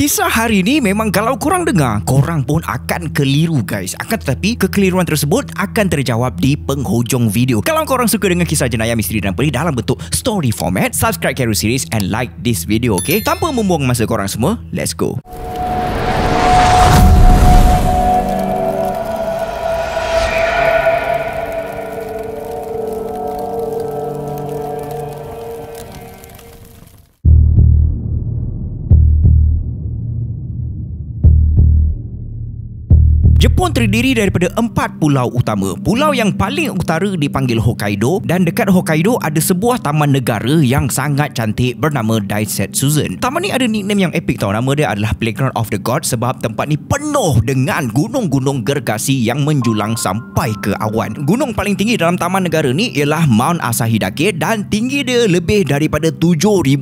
Kisah hari ni memang kalau korang dengar, korang pun akan keliru guys. Akan tetapi kekeliruan tersebut akan terjawab di penghujung video. Kalau korang suka dengan kisah jenayah, misteri dan pelik dalam bentuk story format, subscribe Cairo Series and like this video, okay? Tanpa membuang masa korang semua, let's go. Jepun terdiri daripada 4 pulau utama. Pulau yang paling utara dipanggil Hokkaido, dan dekat Hokkaido ada sebuah taman negara yang sangat cantik bernama Daisetsuzen. Taman ni ada nickname yang epic tau. Nama dia adalah Playground of the Gods sebab tempat ni penuh dengan gunung-gunung gergasi yang menjulang sampai ke awan. Gunung paling tinggi dalam taman negara ni ialah Mount Asahidake dan tinggi dia lebih daripada 7,500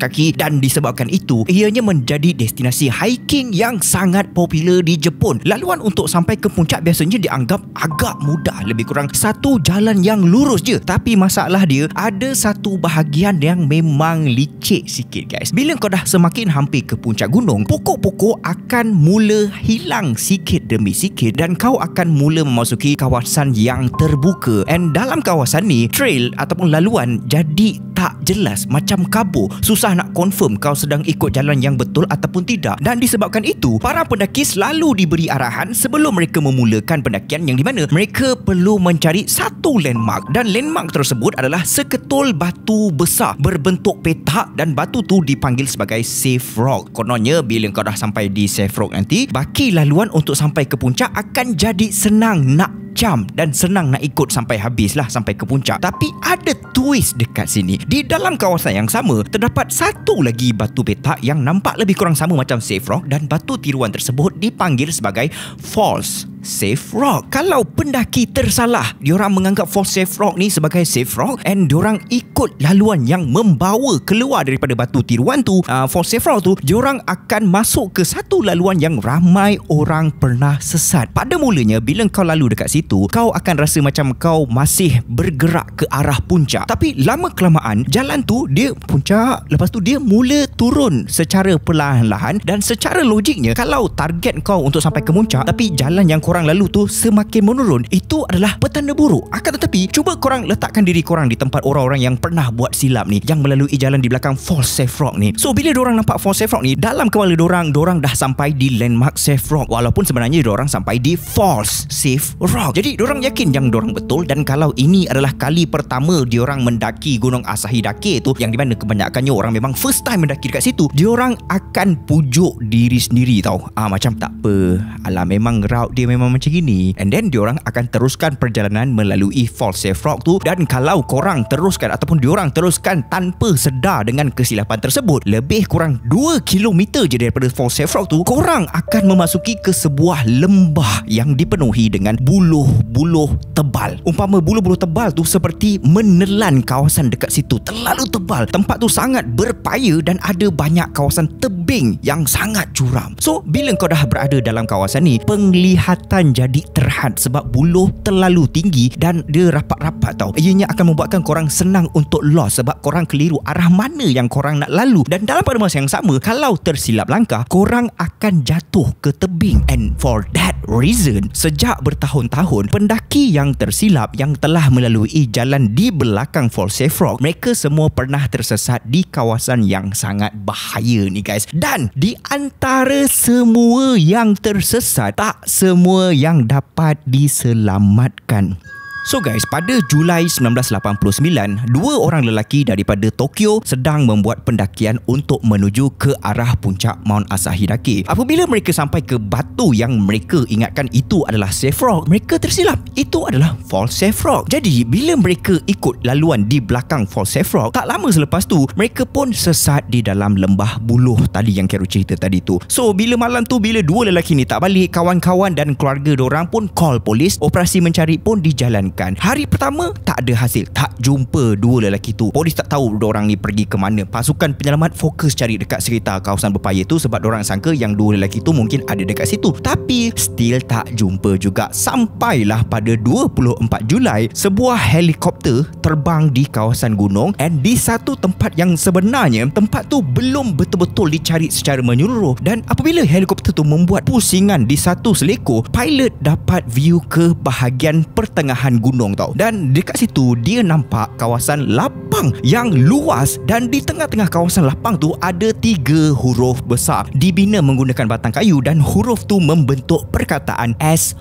kaki, dan disebabkan itu ianya menjadi destinasi hiking yang sangat popular di Jepun. Laluan untuk sampai ke puncak biasanya dianggap agak mudah, lebih kurang satu jalan yang lurus je. Tapi masalah dia ada satu bahagian yang memang licik sikit guys. Bila kau dah semakin hampir ke puncak gunung, pokok-pokok akan mula hilang sikit demi sikit dan kau akan mula memasuki kawasan yang terbuka. And dalam kawasan ni, trail ataupun laluan jadi tak jelas, macam kabur. Susah nak confirm kau sedang ikut jalan yang betul ataupun tidak. Dan disebabkan itu, para pendaki selalu diberi arahan sebelum mereka memulakan pendakian, yang di mana mereka perlu mencari satu landmark, dan landmark tersebut adalah seketul batu besar berbentuk petak, dan batu tu dipanggil sebagai Safe Rock. Kononnya bila kau dah sampai di Safe Rock nanti, baki laluan untuk sampai ke puncak akan jadi senang nak jam dan senang nak ikut sampai habis lah, sampai ke puncak. Tapi ada twist dekat sini. Di dalam kawasan yang sama terdapat satu lagi batu petak yang nampak lebih kurang sama macam Safe Rock, dan batu tiruan tersebut dipanggil sebagai False Safe Rock. Kalau pendaki tersalah, diorang menganggap False Safe Rock ni sebagai Safe Rock, and diorang ikut laluan yang membawa keluar daripada batu tiruan tu, False Safe Rock tu, diorang akan masuk ke satu laluan yang ramai orang pernah sesat. Pada mulanya bila kau lalu dekat situ, kau akan rasa macam kau masih bergerak ke arah puncak. Tapi lama kelamaan jalan tu dia puncak, lepas tu dia mula turun secara perlahan-lahan, dan secara logiknya kalau target kau untuk sampai ke puncak tapi jalan yang korang lalu tu semakin menurun, itu adalah petanda buruk. Akan tetapi cuba korang letakkan diri korang di tempat orang-orang yang pernah buat silap ni, yang melalui jalan di belakang False Safe Rock ni. So bila diorang nampak False Safe Rock ni, dalam kepala diorang dah sampai di landmark Safe Rock, walaupun sebenarnya diorang sampai di False Safe Rock. Jadi diorang yakin yang diorang betul, dan kalau ini adalah kali pertama diorang mendaki Gunung Asahidake tu, yang di mana kebanyakannya orang memang first time mendaki dekat situ, diorang akan pujuk diri sendiri tau. Macam tak apa, alah memang route dia memang macam gini, and then diorang akan teruskan perjalanan melalui False Safe Rock tu. Dan kalau korang teruskan ataupun diorang teruskan tanpa sedar dengan kesilapan tersebut, lebih kurang 2 km je daripada False Safe Rock tu, korang akan memasuki ke sebuah lembah yang dipenuhi dengan buluh-buluh tebal. Umpama buluh-buluh tebal tu seperti menelan kawasan dekat situ, terlalu tebal. Tempat tu sangat berpaya dan ada banyak kawasan tebing yang sangat curam. So bila kau dah berada dalam kawasan ni, penglihatan jadi terhad sebab buluh terlalu tinggi dan dia rapat-rapat tau. Ianya akan membuatkan korang senang untuk lost sebab korang keliru arah mana yang korang nak lalu. Dan dalam pada masa yang sama, kalau tersilap langkah, korang akan jatuh ke tebing. And for that reason, sejak bertahun-tahun, pendaki yang tersilap yang telah melalui jalan di belakang False Safe Rock, mereka semua pernah tersesat di kawasan yang sangat bahaya ni guys. Dan di antara semua yang tersesat, tak semua yang dapat diselamatkan. So guys, pada Julai 1989, 2 orang lelaki daripada Tokyo sedang membuat pendakian untuk menuju ke arah puncak Mount Asahidake. Apabila mereka sampai ke batu yang mereka ingatkan itu adalah Safe Rock, mereka tersilap. Itu adalah False Safe Rock. Jadi bila mereka ikut laluan di belakang False Safe Rock, tak lama selepas tu mereka pun sesat di dalam lembah buluh tadi yang Cairo cerita tadi tu. So bila malam tu, bila 2 lelaki ni tak balik, kawan-kawan dan keluarga diorang pun call polis. Operasi mencari pun dijalankan dilakukan. Hari pertama tak ada hasil, tak jumpa dua lelaki tu. Polis tak tahu diorang ni pergi ke mana. Pasukan penyelamat fokus cari dekat sekitar kawasan berpaya tu sebab diorang sangka yang dua lelaki tu mungkin ada dekat situ. Tapi still tak jumpa juga. Sampailah pada 24 Julai sebuah helikopter terbang di kawasan gunung, and di satu tempat yang sebenarnya tempat tu belum betul-betul dicari secara menyeluruh. Dan apabila helikopter tu membuat pusingan di satu selekor, pilot dapat view ke bahagian pertengahan gunung tau. Dan dekat situ dia nampak kawasan lapang yang luas, dan di tengah-tengah kawasan lapang tu ada 3 huruf besar dibina menggunakan batang kayu, dan huruf tu membentuk perkataan SOS.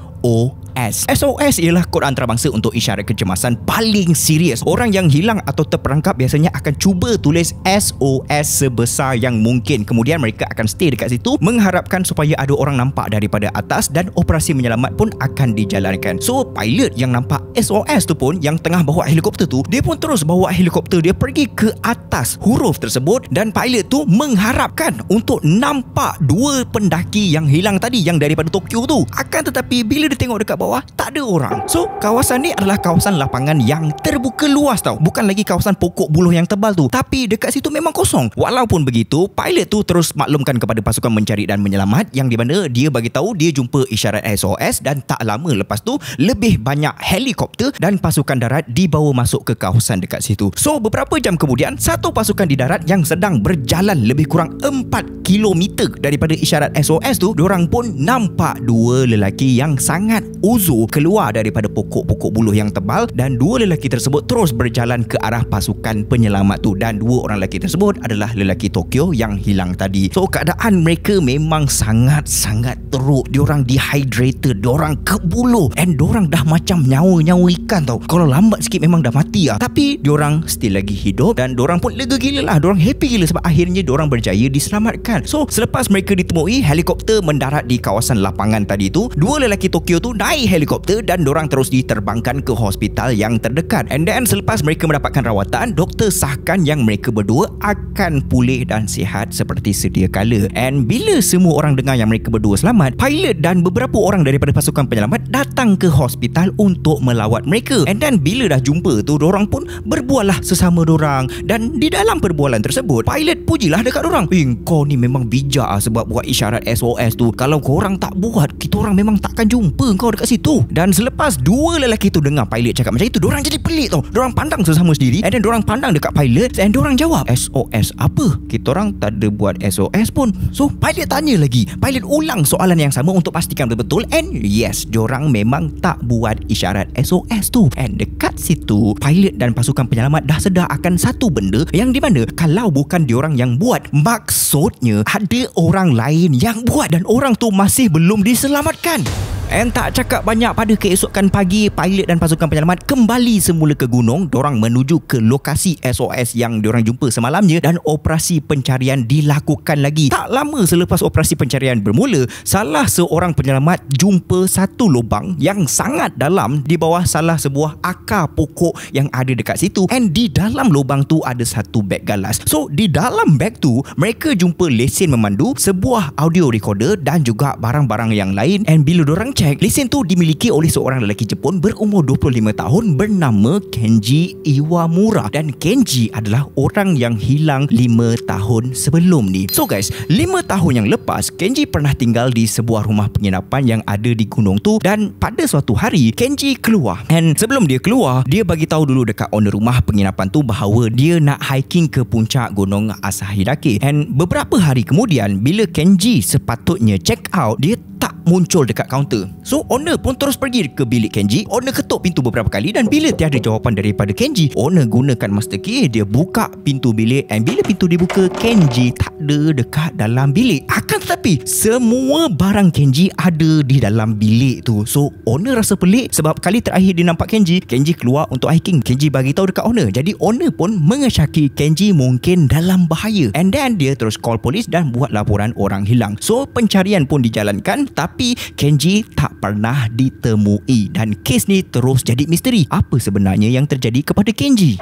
SOS ialah kod antarabangsa untuk isyarat kecemasan paling serius. Orang yang hilang atau terperangkap biasanya akan cuba tulis SOS sebesar yang mungkin. Kemudian mereka akan stay dekat situ mengharapkan supaya ada orang nampak daripada atas, dan operasi menyelamat pun akan dijalankan. So pilot yang nampak SOS tu pun, yang tengah bawa helikopter tu, dia pun terus bawa helikopter dia pergi ke atas huruf tersebut, dan pilot tu mengharapkan untuk nampak 2 pendaki yang hilang tadi yang daripada Tokyo tu. Akan tetapi bila dia tengok dekat bawah, tak ada orang. So kawasan ni adalah kawasan lapangan yang terbuka luas tau. Bukan lagi kawasan pokok buluh yang tebal tu, tapi dekat situ memang kosong. Walaupun begitu, pilot tu terus maklumkan kepada pasukan mencari dan menyelamat, yang di mana dia bagi tahu dia jumpa isyarat SOS, dan tak lama lepas tu lebih banyak helikopter dan pasukan darat dibawa masuk ke kawasan dekat situ. So beberapa jam kemudian, satu pasukan di darat yang sedang berjalan lebih kurang 4 km daripada isyarat SOS tu, diorang pun nampak 2 lelaki yang sangat uzur keluar daripada pokok-pokok buluh yang tebal, dan 2 lelaki tersebut terus berjalan ke arah pasukan penyelamat tu, dan 2 orang lelaki tersebut adalah lelaki Tokyo yang hilang tadi. So keadaan mereka memang sangat-sangat teruk. Diorang dehydrated, diorang kebuluh, and diorang dah macam nyawa-nyawa ikan tau. Kalau lambat sikit memang dah mati lah. Tapi diorang still lagi hidup, dan diorang pun lega gila lah. Diorang happy gila sebab akhirnya diorang berjaya diselamatkan. So selepas mereka ditemui, helikopter mendarat di kawasan lapangan tadi tu. 2 lelaki Tokyo tu naik helikopter dan diorang terus diterbangkan ke hospital yang terdekat. And then selepas mereka mendapatkan rawatan, doktor sahkan yang mereka berdua akan pulih dan sihat seperti sedia kala. And bila semua orang dengar yang mereka berdua selamat, pilot dan beberapa orang daripada pasukan penyelamat datang ke hospital untuk melawat mereka. And then bila dah jumpa tu, diorang pun berbual lah sesama diorang. Dan di dalam perbualan tersebut, pilot pujilah dekat diorang, kau ni memang bijak lah sebab buat isyarat SOS tu. Kalau korang tak buat, kita orang memang takkan jumpa kau dekat situ. Dan selepas 2 lelaki tu dengar pilot cakap macam itu, diorang jadi pelik tau. Diorang pandang sesama sendiri, and then diorang pandang dekat pilot, and diorang jawab, SOS apa? Kita orang tak ada buat SOS pun. So pilot tanya lagi, pilot ulang soalan yang sama untuk pastikan betul-betul, and yes, diorang memang tak buat isyarat SOS tu. And dekat situ, pilot dan pasukan penyelamat dah sedar akan satu benda, yang di mana kalau bukan diorang yang buat, maksudnya ada orang lain yang buat, dan orang tu masih belum diselamatkan. And tak cakap banyak, pada keesokan pagi, pilot dan pasukan penyelamat kembali semula ke gunung. Diorang menuju ke lokasi SOS yang diorang jumpa semalamnya, dan operasi pencarian dilakukan lagi. Tak lama selepas operasi pencarian bermula, salah seorang penyelamat jumpa satu lubang yang sangat dalam di bawah salah sebuah akar pokok yang ada dekat situ. And di dalam lubang tu ada satu beg galas. So di dalam beg tu, mereka jumpa lesen memandu, sebuah audio recorder dan juga barang-barang yang lain. And bila diorang cek, lesen tu dimiliki oleh seorang lelaki Jepun berumur 25 tahun bernama Kenji Iwamura, dan Kenji adalah orang yang hilang 5 tahun sebelum ni. So guys, 5 tahun yang lepas, Kenji pernah tinggal di sebuah rumah penginapan yang ada di gunung tu, dan pada suatu hari Kenji keluar, and sebelum dia keluar, dia bagi tahu dulu dekat owner rumah penginapan tu bahawa dia nak hiking ke puncak gunung Asahidake. And beberapa hari kemudian, bila Kenji sepatutnya check out, dia tak muncul dekat kaunter. So owner pun terus pergi ke bilik Kenji. Owner ketuk pintu beberapa kali, dan bila tiada jawapan daripada Kenji, owner gunakan master key, dia buka pintu bilik, and bila pintu dibuka, Kenji tak ada dekat dalam bilik. Akan tetapi semua barang Kenji ada di dalam bilik tu. So owner rasa pelik sebab kali terakhir dia nampak Kenji keluar untuk hiking. Kenji bagi tahu dekat owner. Jadi owner pun mengesyaki Kenji mungkin dalam bahaya. And then dia terus call polis dan buat laporan orang hilang. So pencarian pun dijalankan, tapi Kenji tak pernah ditemui, dan kes ni terus jadi misteri. Apa sebenarnya yang terjadi kepada Kenji?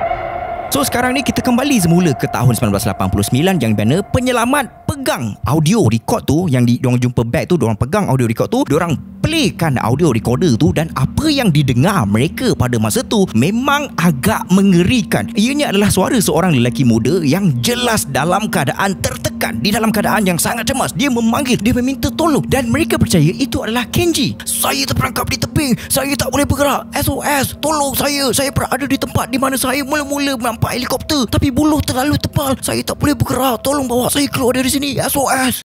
So sekarang ni kita kembali semula ke tahun 1989 yang mana penyelamat pegang audio record tu, yang diorang jumpa bag tu, diorang pegang audio record tu, diorang playkan audio recorder tu, dan apa yang didengar mereka pada masa tu memang agak mengerikan. Ianya adalah suara seorang lelaki muda yang jelas dalam keadaan tertekan, di dalam keadaan yang sangat cemas. Dia memanggil, dia meminta tolong, dan mereka percaya itu adalah Kenji. Saya terperangkap di tebing, saya tak boleh bergerak, SOS, tolong saya berada di tempat di mana saya mula-mula nampak helikopter, tapi buluh terlalu tebal, saya tak boleh bergerak, tolong bawa saya keluar dari sini, SOS.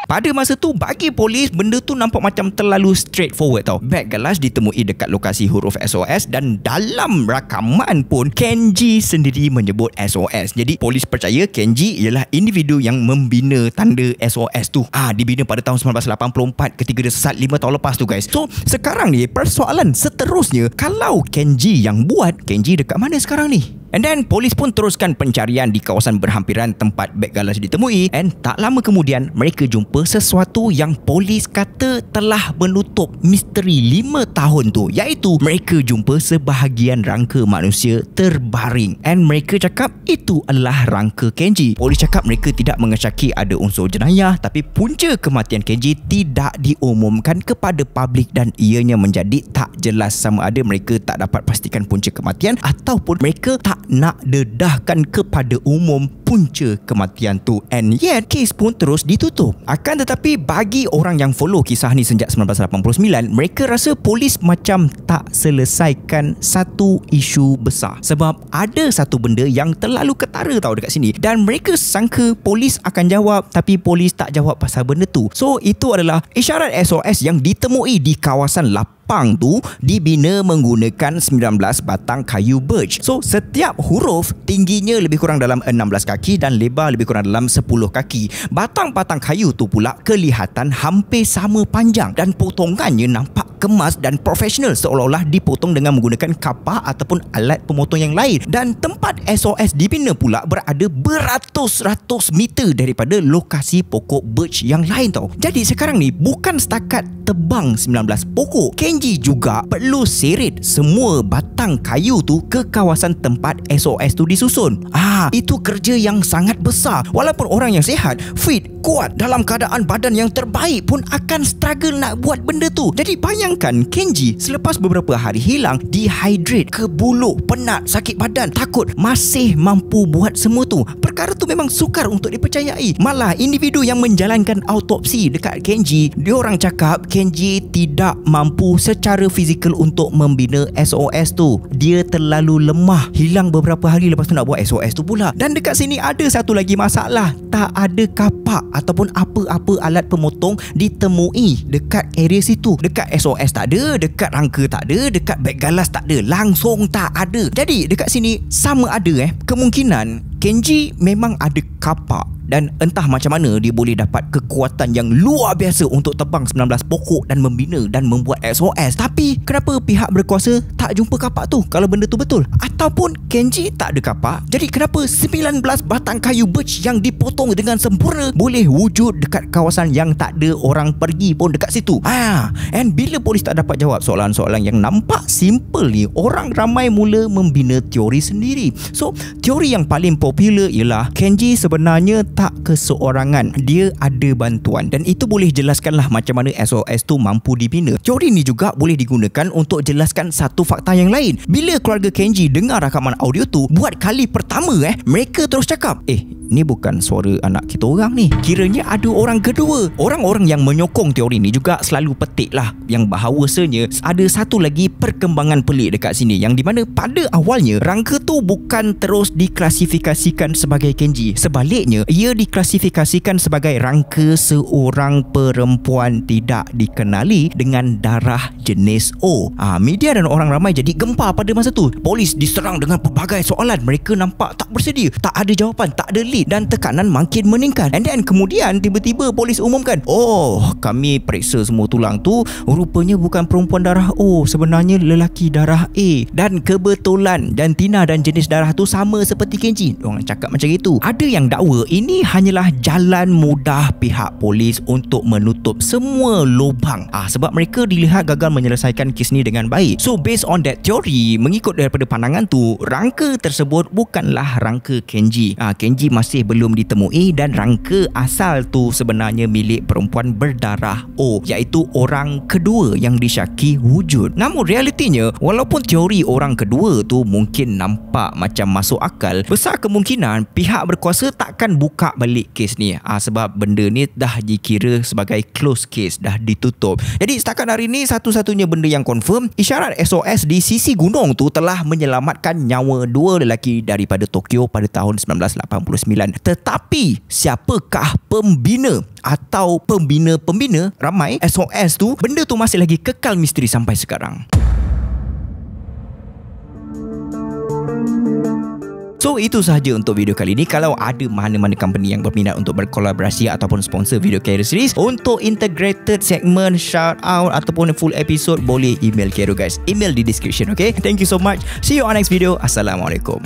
Pada masa tu, bagi polis, benda tu nampak macam terlalu straightforward tau. Beg galas ditemui dekat lokasi huruf SOS, dan dalam rakaman pun Kenji sendiri menyebut SOS. Jadi polis percaya Kenji ialah individu yang membina tanda SOS tu. Dibina pada tahun 1984 ketika dia sesat 5 tahun lepas tu, guys. So sekarang ni persoalan seterusnya, kalau Kenji yang buat, Kenji dekat mana sekarang ni? And then polis pun teruskan pencarian di kawasan berhampiran tempat beg galas ditemui, and tak lama kemudian mereka jumpa sesuatu yang polis kata telah menutup misteri 5 tahun tu, iaitu mereka jumpa sebahagian rangka manusia terbaring, and mereka cakap itu adalah rangka Kenji. Polis cakap mereka tidak mengesyaki ada unsur jenayah, tapi punca kematian Kenji tidak diumumkan kepada publik, dan ianya menjadi tak jelas sama ada mereka tak dapat pastikan punca kematian ataupun mereka tak nak dedahkan kepada umum punca kematian tu. And yet kes pun terus ditutup. Akan tetapi bagi orang yang follow kisah ni sejak 1989, mereka rasa polis macam tak selesaikan satu isu besar, sebab ada satu benda yang terlalu ketara tau dekat sini, dan mereka sangka polis akan jawab, tapi polis tak jawab pasal benda tu. So itu adalah isyarat SOS yang ditemui di kawasan lapang tu dibina menggunakan 19 batang kayu birch. So setiap huruf tingginya lebih kurang dalam 16 kaki dan lebar lebih kurang dalam 10 kaki. Batang-batang kayu tu pula kelihatan hampir sama panjang, dan potongannya nampak kemas dan profesional, seolah-olah dipotong dengan menggunakan kapah ataupun alat pemotong yang lain. Dan tempat SOS dibina pula berada beratus-ratus meter daripada lokasi pokok birch yang lain tau. Jadi sekarang ni bukan setakat tebang 19 pokok, Kenji juga perlu seret semua batang kayu tu ke kawasan tempat SOS tu disusun. Itu kerja yang sangat besar. Walaupun orang yang sihat, fit, kuat, dalam keadaan badan yang terbaik pun akan struggle nak buat benda tu. Jadi bayangkan Kenji selepas beberapa hari hilang, dehydrate, kebuluh, penat, sakit badan, takut, masih mampu buat semua tu. Perkara tu memang sukar untuk dipercayai. Malah individu yang menjalankan autopsi dekat Kenji, diorang cakap Kenji tidak mampu secara fizikal untuk membina SOS tu. Dia terlalu lemah, hilang beberapa hari lepas tu nak buat SOS tu pula. Dan dekat sini ada satu lagi masalah, tak ada kapak ataupun apa-apa alat pemotong ditemui dekat area situ. Dekat SOS tak ada, dekat rangka tak ada, dekat beg galas tak ada, langsung tak ada. Jadi dekat sini sama ada kemungkinan Kenji memang ada kapak, dan entah macam mana dia boleh dapat kekuatan yang luar biasa untuk tebang 19 pokok dan membina dan membuat SOS. Tapi kenapa pihak berkuasa tak jumpa kapak tu kalau benda tu betul? Ataupun Kenji tak ada kapak, jadi kenapa 19 batang kayu birch yang dipotong dengan sempurna boleh wujud dekat kawasan yang tak ada orang pergi pun dekat situ? And bila polis tak dapat jawab soalan-soalan yang nampak simple ni, orang ramai mula membina teori sendiri. So teori yang paling popular ialah Kenji sebenarnya tak keseorangan, dia ada bantuan, dan itu boleh jelaskanlah macam mana SOS tu mampu dibina. Teori ni juga boleh digunakan untuk jelaskan satu fakta yang lain. Bila keluarga Kenji dengar rakaman audio tu buat kali pertama, mereka terus cakap, ni bukan suara anak kita orang ni, kiranya ada orang kedua. Orang-orang yang menyokong teori ni juga selalu petik lah yang bahawasanya ada satu lagi perkembangan pelik dekat sini, yang dimana pada awalnya rangka tu bukan terus diklasifikasikan sebagai Kenji. Sebaliknya, ia diklasifikasikan sebagai rangka seorang perempuan tidak dikenali dengan darah jenis O. Media dan orang ramai ramai jadi gempar pada masa tu. Polis diserang dengan pelbagai soalan. Mereka nampak tak bersedia, tak ada jawapan, tak ada lead dan tekanan makin meningkat. And then kemudian tiba-tiba polis umumkan, oh, kami periksa semua tulang tu, rupanya bukan perempuan darah O, sebenarnya lelaki darah A. Dan kebetulan jantina dan jenis darah tu sama seperti Kenji. Orang cakap macam itu. Ada yang dakwa ini hanyalah jalan mudah pihak polis untuk menutup semua lubang. Sebab mereka dilihat gagal menyelesaikan kes ni dengan baik. So based on that theory, mengikut daripada pandangan tu, rangka tersebut bukanlah rangka Kenji. Kenji masih belum ditemui dan rangka asal tu sebenarnya milik perempuan berdarah O, iaitu orang kedua yang disyaki wujud. Namun realitinya, walaupun teori orang kedua tu mungkin nampak macam masuk akal, besar kemungkinan pihak berkuasa takkan buka balik kes ni. Sebab benda ni dah dikira sebagai close case, dah ditutup. Jadi setakat hari ni satu-satunya benda yang confirm, isyarat SOS di sisi gunung tu telah menyelamatkan nyawa 2 lelaki daripada Tokyo pada tahun 1989. Tetapi siapakah pembina atau pembina-pembina ramai SOS tu? Benda tu masih lagi kekal misteri sampai sekarang. So itu sahaja untuk video kali ini. Kalau ada mana-mana company yang berminat untuk berkolaborasi ataupun sponsor video career series untuk integrated segment, shout out ataupun full episode, boleh email Kero guys. Email di description, okay? Thank you so much. See you on next video. Assalamualaikum.